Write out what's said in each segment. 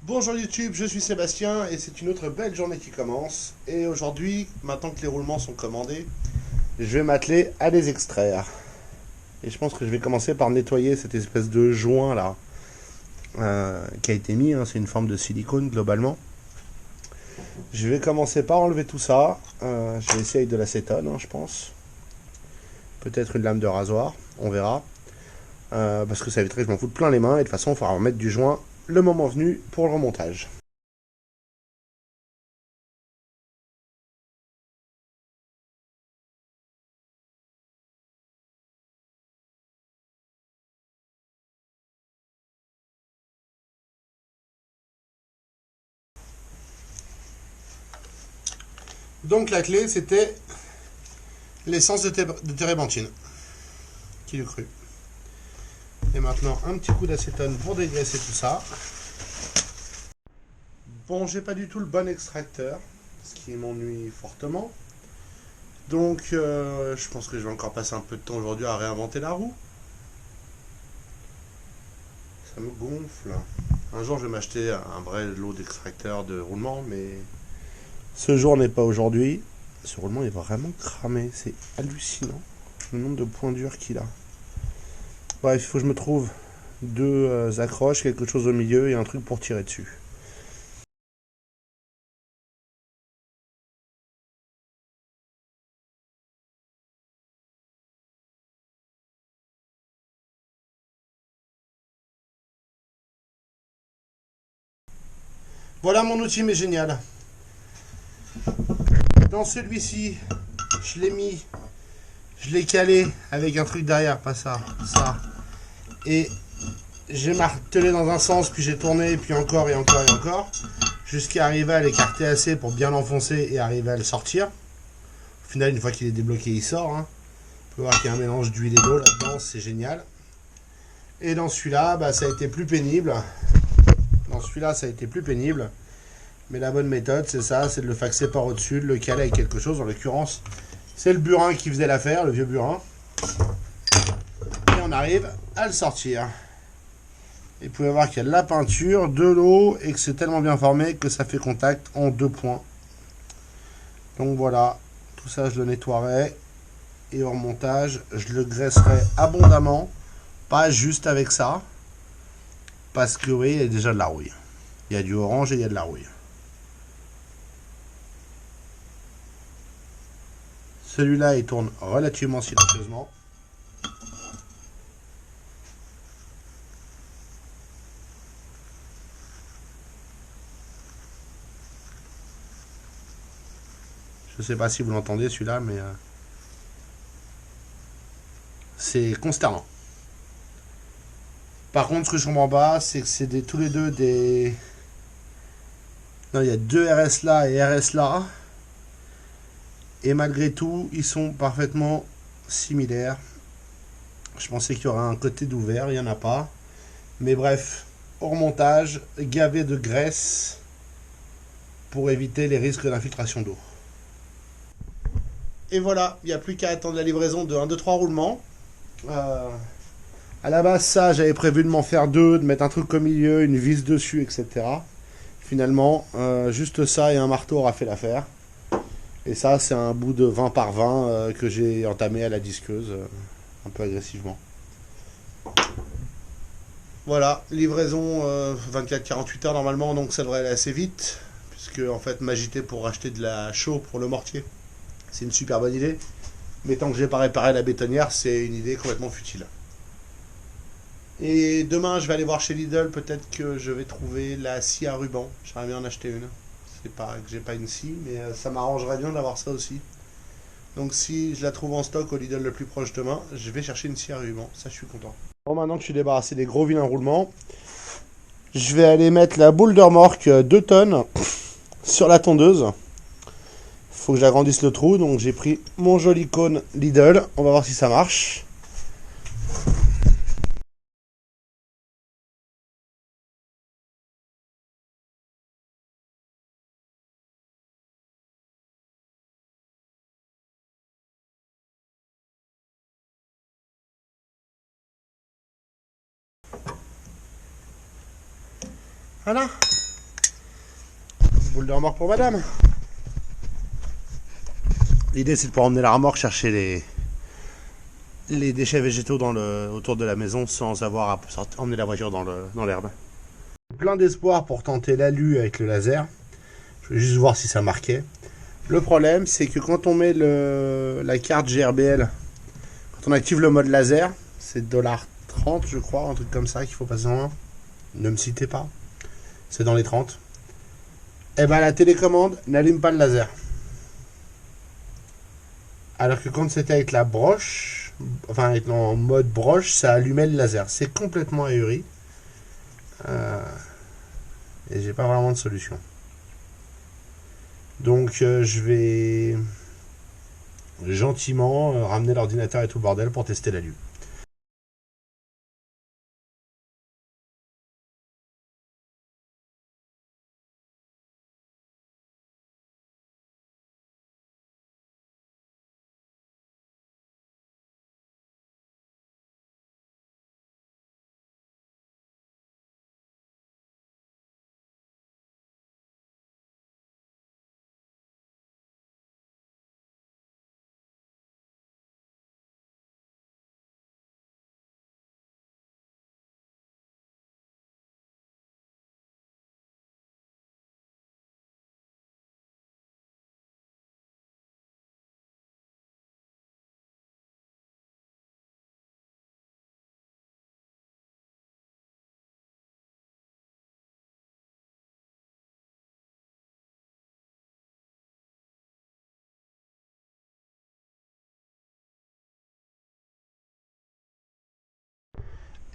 Bonjour YouTube, je suis Sébastien et c'est une autre belle journée qui commence. Et aujourd'hui, maintenant que les roulements sont commandés, je vais m'atteler à les extraire. Et je pense que je vais commencer par nettoyer cette espèce de joint là qui a été mis, hein, c'est une forme de silicone globalement. Je vais commencer par enlever tout ça. Je vais essayer avec de l'acétone, hein, je pense. Peut-être une lame de rasoir, on verra. Parce que ça éviterait que je m'en foute plein les mains et de toute façon il faudra remettre du joint le moment venu pour le remontage. Donc la clé c'était l'essence de térébenthine. Qui l'eût cru. Et maintenant un petit coup d'acétone pour dégraisser tout ça. Bon, j'ai pas du tout le bon extracteur, ce qui m'ennuie fortement. Donc je pense que je vais encore passer un peu de temps aujourd'hui à réinventer la roue. Ça me gonfle. Un jour je vais m'acheter un vrai lot d'extracteurs de roulement, mais ce jour n'est pas aujourd'hui. Ce roulement est vraiment cramé, c'est hallucinant le nombre de points durs qu'il a. Bref, il faut que je me trouve deux accroches, quelque chose au milieu et un truc pour tirer dessus. Voilà mon outil, mais génial. Dans celui-ci, je l'ai mis, je l'ai calé avec un truc derrière, pas ça, ça. Et j'ai martelé dans un sens, puis j'ai tourné, puis encore et encore et encore, jusqu'à arriver à l'écarter assez pour bien l'enfoncer et arriver à le sortir. Au final, une fois qu'il est débloqué, il sort. Hein. On peut voir qu'il y a un mélange d'huile et d'eau là-dedans, c'est génial. Et dans celui-là, bah, ça a été plus pénible. Mais la bonne méthode, c'est ça, c'est de le faxer par au-dessus, de le caler avec quelque chose. En l'occurrence, c'est le burin qui faisait l'affaire, le vieux burin. Et on arrive à le sortir. Et vous pouvez voir qu'il y a de la peinture, de l'eau, et que c'est tellement bien formé que ça fait contact en 2 points. Donc voilà, tout ça je le nettoierai. Et au remontage, je le graisserai abondamment. Pas juste avec ça. Parce que oui, il y a déjà de la rouille. Il y a du orange et il y a de la rouille. Celui-là, il tourne relativement silencieusement. Je ne sais pas si vous l'entendez celui-là, mais c'est consternant. Par contre, ce que je comprends pas, c'est que c'est tous les deux des... Non, il y a deux RS là et RS là. Et malgré tout, ils sont parfaitement similaires. Je pensais qu'il y aurait un côté d'ouvert, il n'y en a pas. Mais bref, au remontage, gavé de graisse pour éviter les risques d'infiltration d'eau. Et voilà, il n'y a plus qu'à attendre la livraison de 1, 2, 3 roulements. À la base, ça, j'avais prévu de m'en faire deux, de mettre un truc au milieu, une vis dessus, etc. Finalement, juste ça et un marteau aura fait l'affaire. Et ça, c'est un bout de 20 par 20 que j'ai entamé à la disqueuse, un peu agressivement. Voilà, livraison 24-48 heures normalement, donc ça devrait aller assez vite. Puisque en fait, m'agiter pour acheter de la chaux pour le mortier, c'est une super bonne idée. Mais tant que j'ai pas réparé la bétonnière, c'est une idée complètement futile. Et demain, je vais aller voir chez Lidl, peut-être que je vais trouver la scie à ruban. J'aimerais bien en acheter une. C'est pas que j'ai pas une scie, mais ça m'arrangerait bien d'avoir ça aussi. Donc si je la trouve en stock au Lidl le plus proche demain, je vais chercher une scie à ruban. Ça, je suis content. Bon, maintenant que je suis débarrassé des gros vilains roulements, je vais aller mettre la boule de remorque 2 tonnes sur la tondeuse. Faut que j'agrandisse le trou, donc j'ai pris mon joli cône Lidl. On va voir si ça marche. Voilà. boule de remorque pour madame. L'idée c'est de pouvoir emmener la remorque chercher les déchets végétaux autour de la maison sans avoir à emmener la voiture dans l'herbe. Plein d'espoir pour tenter l'alu avec le laser. Je vais juste voir si ça marquait. Le problème c'est que quand on met la carte GRBL, quand on active le mode laser, c'est $30 je crois, un truc comme ça qu'il faut passer en main. Ne me citez pas. C'est dans les 30. Et ben la télécommande n'allume pas le laser. Alors que quand c'était avec la broche, enfin en mode broche, ça allumait le laser. C'est complètement ahuri. Et j'ai pas vraiment de solution. Donc je vais gentiment ramener l'ordinateur et tout le bordel pour tester l'alu.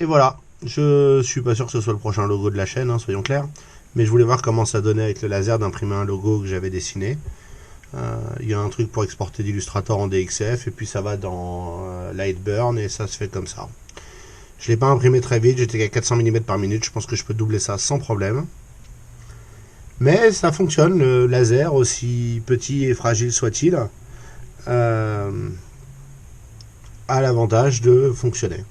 Et voilà, je suis pas sûr que ce soit le prochain logo de la chaîne, hein, soyons clairs. Mais je voulais voir comment ça donnait avec le laser d'imprimer un logo que j'avais dessiné. Il y a un truc pour exporter d'Illustrator en DXF et puis ça va dans Lightburn et ça se fait comme ça. Je ne l'ai pas imprimé très vite, j'étais qu'à 400 mm par minute, je pense que je peux doubler ça sans problème. Mais ça fonctionne, le laser, aussi petit et fragile soit-il, a l'avantage de fonctionner.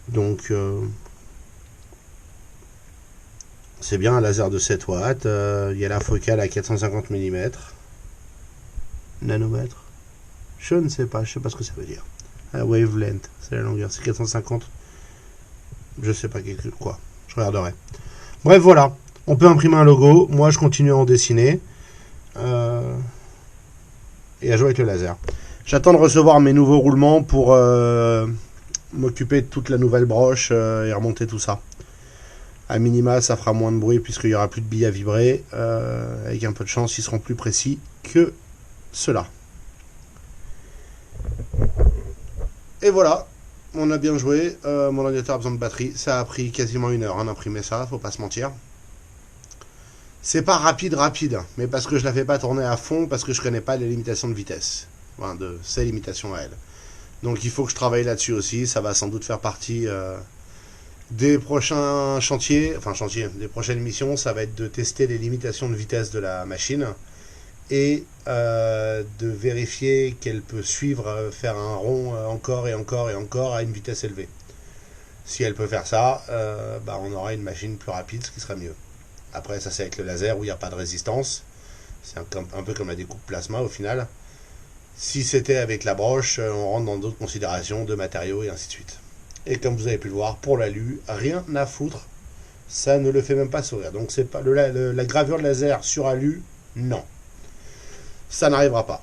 Donc c'est bien un laser de 7 watts, il y a la focale à 450 mm, nanomètres, je ne sais pas ce que ça veut dire. La wavelength, c'est la longueur, c'est 450, je sais pas quoi, je regarderai. Bref, voilà, on peut imprimer un logo, moi je continue à en dessiner et à jouer avec le laser. J'attends de recevoir mes nouveaux roulements pour m'occuper de toute la nouvelle broche et remonter tout ça. À minima, ça fera moins de bruit puisqu'il n'y aura plus de billes à vibrer. Avec un peu de chance, ils seront plus précis que ceux-là. Et voilà, on a bien joué. Mon ordinateur a besoin de batterie. Ça a pris quasiment 1 heure d'imprimer ça, faut pas se mentir. C'est pas rapide, mais parce que je la fais pas tourner à fond, parce que je connais pas les limitations de vitesse. Enfin, de ces limitations à elle. Donc il faut que je travaille là-dessus aussi. Ça va sans doute faire partie des prochains chantiers, des prochaines missions. Ça va être de tester les limitations de vitesse de la machine et de vérifier qu'elle peut suivre, faire un rond encore et encore et encore à une vitesse élevée. Si elle peut faire ça, on aura une machine plus rapide, ce qui serait mieux. Après, ça c'est avec le laser où il n'y a pas de résistance. C'est un peu comme la découpe plasma au final. Si c'était avec la broche, on rentre dans d'autres considérations de matériaux et ainsi de suite. Et comme vous avez pu le voir, pour l'alu, rien à foutre. Ça ne le fait même pas sourire. Donc c'est pas la gravure de laser sur alu, non. Ça n'arrivera pas.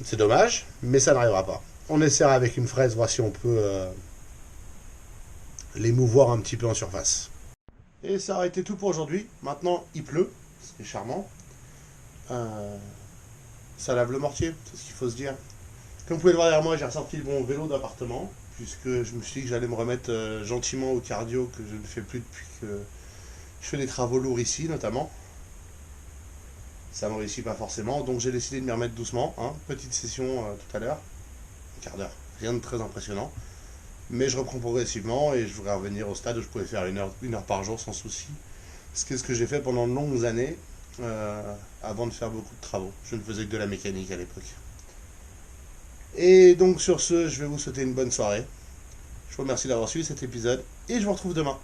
C'est dommage, mais ça n'arrivera pas. On essaiera avec une fraise, voir si on peut les mouvoir un petit peu en surface. Et ça aurait été tout pour aujourd'hui. Maintenant, il pleut. C'est charmant. Ça lave le mortier, c'est ce qu'il faut se dire. Comme vous pouvez le voir derrière moi, j'ai ressorti mon vélo d'appartement, puisque je me suis dit que j'allais me remettre gentiment au cardio que je ne fais plus depuis que je fais des travaux lourds ici, notamment. Ça ne me réussit pas forcément, donc j'ai décidé de m'y remettre doucement. Hein. Petite session tout à l'heure, un quart d'heure, rien de très impressionnant. Mais je reprends progressivement et je voudrais revenir au stade où je pouvais faire une heure par jour sans souci. Ce que j'ai fait pendant de longues années, avant de faire beaucoup de travaux. Je ne faisais que de la mécanique à l'époque. Et donc sur ce, je vais vous souhaiter une bonne soirée. Je vous remercie d'avoir suivi cet épisode et je vous retrouve demain.